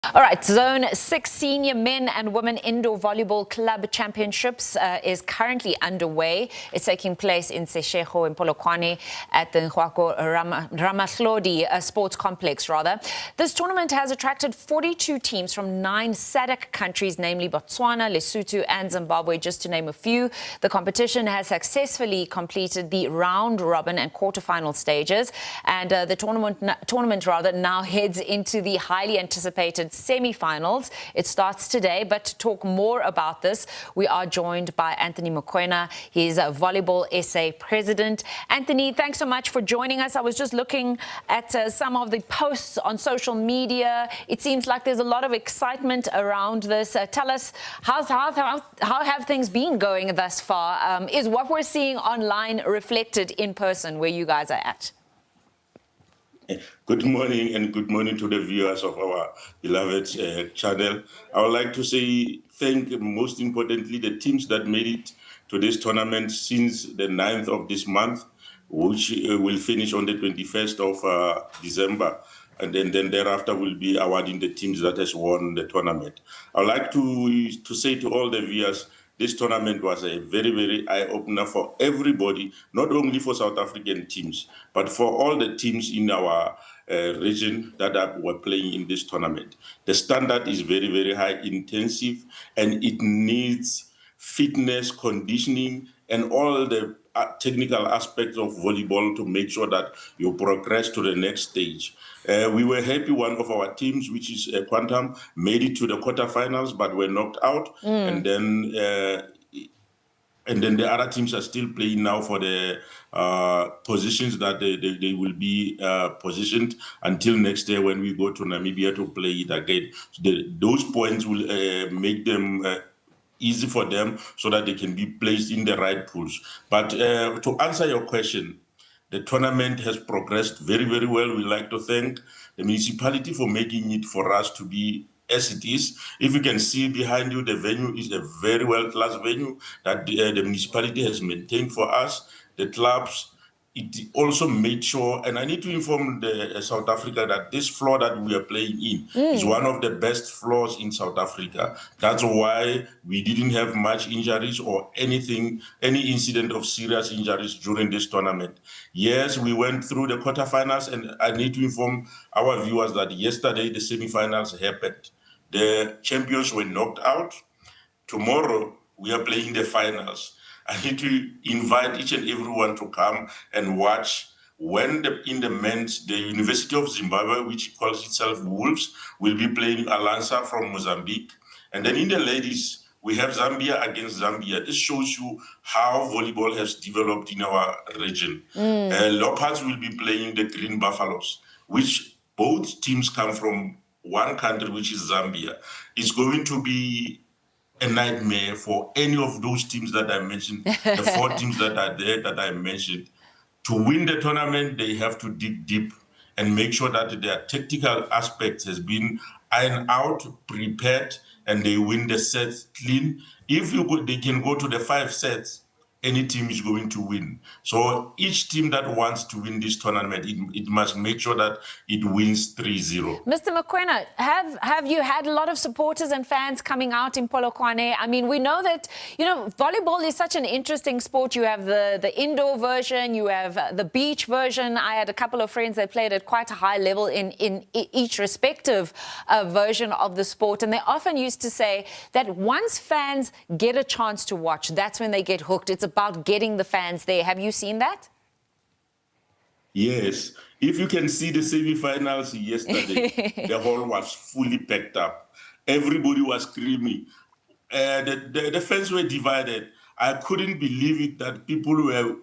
All right, Zone 6 Senior Men and Women Indoor Volleyball Club Championships is currently underway. It's taking place in Seshego in Polokwane at the Ngoako Ramathlodi sports complex, rather. This tournament has attracted 42 teams from 9 SADAC countries, namely Botswana, Lesotho and Zimbabwe, just to name a few. The competition has successfully completed the round-robin and quarterfinal stages, and the tournament now heads into the highly anticipated semifinals. It starts today, but to talk more about this, we are joined by Anthony Mokoena. He's a Volleyball SA President. Anthony, thanks so much for joining us. I was just looking at some of the posts on social media. It seems like there's a lot of excitement around this. Tell us, how have things been going thus far? Is what we're seeing online reflected in person where you guys are at? Good morning, and good morning to the viewers of our beloved channel. I would like to say thank, most importantly, the teams that made it to this tournament since the 9th of this month, which will finish on the 21st of December. And then thereafter we'll be awarding the teams that has won the tournament. I would like to say to all the viewers, this tournament was a very, very eye-opener for everybody, not only for South African teams, but for all the teams in our region that were playing in this tournament. The standard is very, very high, intensive, and it needs fitness, conditioning, and all the technical aspects of volleyball to make sure that you progress to the next stage. We were happy one of our teams, which is Quantum, made it to the quarterfinals, but were knocked out. And then the other teams are still playing now for the positions that they will be positioned until next year when we go to Namibia to play it again. So those points will make them easy for them so that they can be placed in the right pools. But to answer your question, the tournament has progressed very, very well. We like to thank the municipality for making it for us to be as it is. If you can see behind you, the venue is a very well-class venue that the municipality has maintained for us. The clubs, it also made sure, and I need to inform the South Africa that this floor that we are playing in is one of the best floors in South Africa. That's why we didn't have much injuries or any incident of serious injuries during this tournament. Yes, we went through the quarterfinals, and I need to inform our viewers that yesterday the semifinals happened. The champions were knocked out. Tomorrow we are playing the finals. I need to invite each and everyone to come and watch when in the men's, the University of Zimbabwe, which calls itself Wolves, will be playing Alansa from Mozambique. And then in the ladies, we have Zambia against Zambia. This shows you how volleyball has developed in our region. Leopards will be playing the Green Buffaloes, which both teams come from one country, which is Zambia. It's going to be a nightmare for any of those teams that I mentioned, the 4 teams that are there that I mentioned. To win the tournament, they have to dig deep and make sure that their tactical aspects has been ironed out, prepared, and they win the sets clean. If they can go to the 5 sets, any team is going to win. So each team that wants to win this tournament, it must make sure that it wins 3-0. Mr. Mokoena, have you had a lot of supporters and fans coming out in Polokwane? I mean, we know that, volleyball is such an interesting sport. You have the indoor version, you have the beach version. I had a couple of friends that played at quite a high level in each respective version of the sport. And they often used to say that once fans get a chance to watch, that's when they get hooked. It's about getting the fans there. Have you seen that? Yes. If you can see the semifinals yesterday, the hall was fully packed up. Everybody was screaming. The fans were divided. I couldn't believe it that people were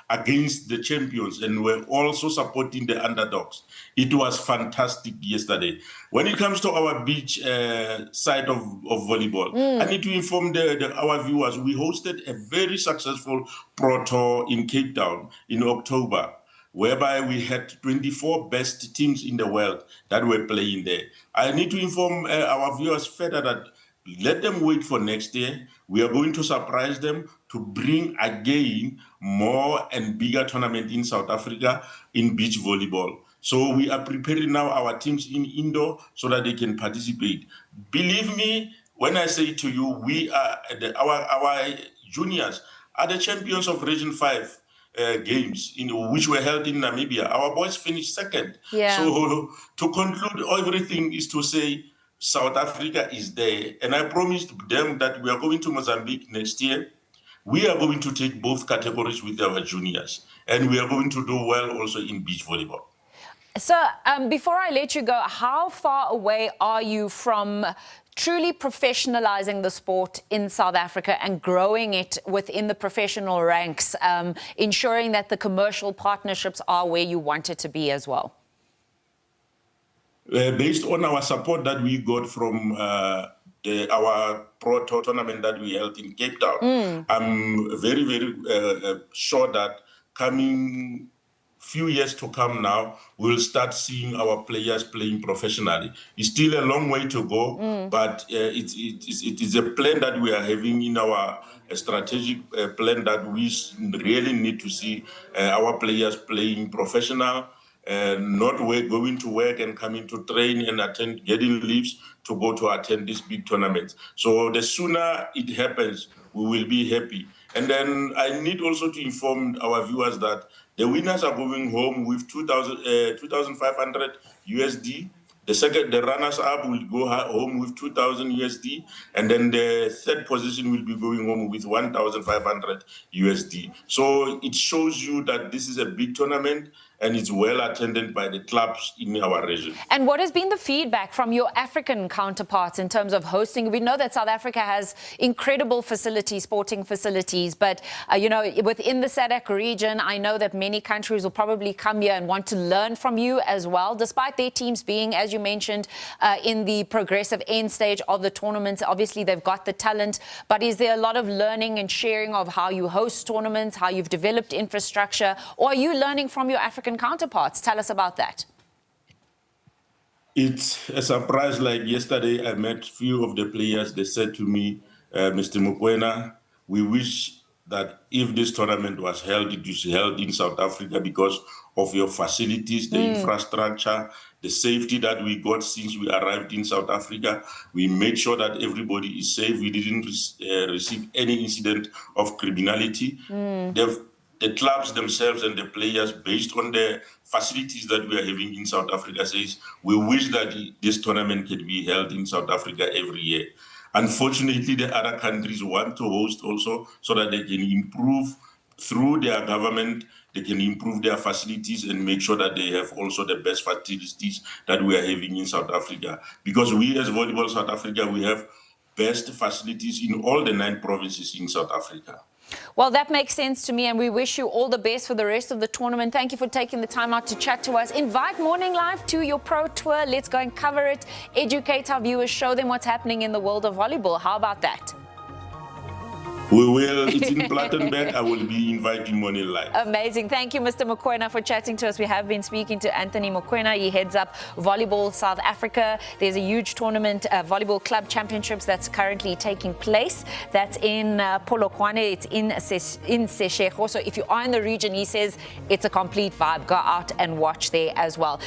against the champions and were also supporting the underdogs. It was fantastic yesterday. When it comes to our beach side of volleyball, I need to inform our viewers, we hosted a very successful Pro Tour in Cape Town in October, whereby we had 24 best teams in the world that were playing there. I need to inform our viewers further that let them wait for next year. We are going to surprise them to bring again more and bigger tournament in South Africa in beach volleyball. So we are preparing now our teams in indoor so that they can participate. Believe me, when I say to you, we are our juniors are the champions of Region 5 games which were held in Namibia. Our boys finished second. Yeah. So to conclude, everything is to say South Africa is there. And I promised them that we are going to Mozambique next year. We are going to take both categories with our juniors. And we are going to do well also in beach volleyball. So before I let you go, how far away are you from truly professionalizing the sport in South Africa and growing it within the professional ranks, ensuring that the commercial partnerships are where you want it to be as well? Based on our support that we got from our pro tournament that we held in Cape Town, I'm very, very sure that coming few years to come now, we'll start seeing our players playing professionally. It's still a long way to go, but it is a plan that we are having in our strategic plan that we really need to see our players playing professional, not going to work and coming to train and attend, getting leaves to go to attend this big tournament. So the sooner it happens, we will be happy. And then I need also to inform our viewers that the winners are going home with 2,500 USD. The runners-up will go home with 2,000 USD, and then the third position will be going home with 1,500 USD. So it shows you that this is a big tournament, and it's well attended by the clubs in our region. And what has been the feedback from your African counterparts in terms of hosting? We know that South Africa has incredible facilities, sporting facilities, but you know, within the SADAC region, I know that many countries will probably come here and want to learn from you as well, despite their teams being, as you mentioned, in the progressive end stage of the tournament. Obviously, they've got the talent, but is there a lot of learning and sharing of how you host tournaments, how you've developed infrastructure, or are you learning from your African counterparts? Tell us about that. It's a surprise. Like yesterday, I met a few of the players. They said to me, Mr. Mokoena, we wish that if this tournament was held, it was held in South Africa because of your facilities, the infrastructure, the safety that we got since we arrived in South Africa. We made sure that everybody is safe. We didn't receive any incident of criminality. The clubs themselves and the players, based on the facilities that we are having in South Africa, says we wish that this tournament could be held in South Africa every year. Unfortunately, the other countries want to host also so that they can improve through their government, they can improve their facilities and make sure that they have also the best facilities that we are having in South Africa. Because we as Volleyball South Africa, we have best facilities in all the 9 provinces in South Africa. Well, that makes sense to me, and we wish you all the best for the rest of the tournament. Thank you for taking the time out to chat to us. Invite Morning Live to your pro tour. Let's go and cover it, educate our viewers, show them what's happening in the world of volleyball. How about that? We will. It's in Plattenberg. I will be inviting Morning Live. Amazing. Thank you, Mr. Mokoena, for chatting to us. We have been speaking to Anthony Mokoena. He heads up Volleyball South Africa. There's a huge tournament, Volleyball Club Championships, that's currently taking place. That's in Polokwane. It's in Seshego. So if you are in the region, he says it's a complete vibe. Go out and watch there as well.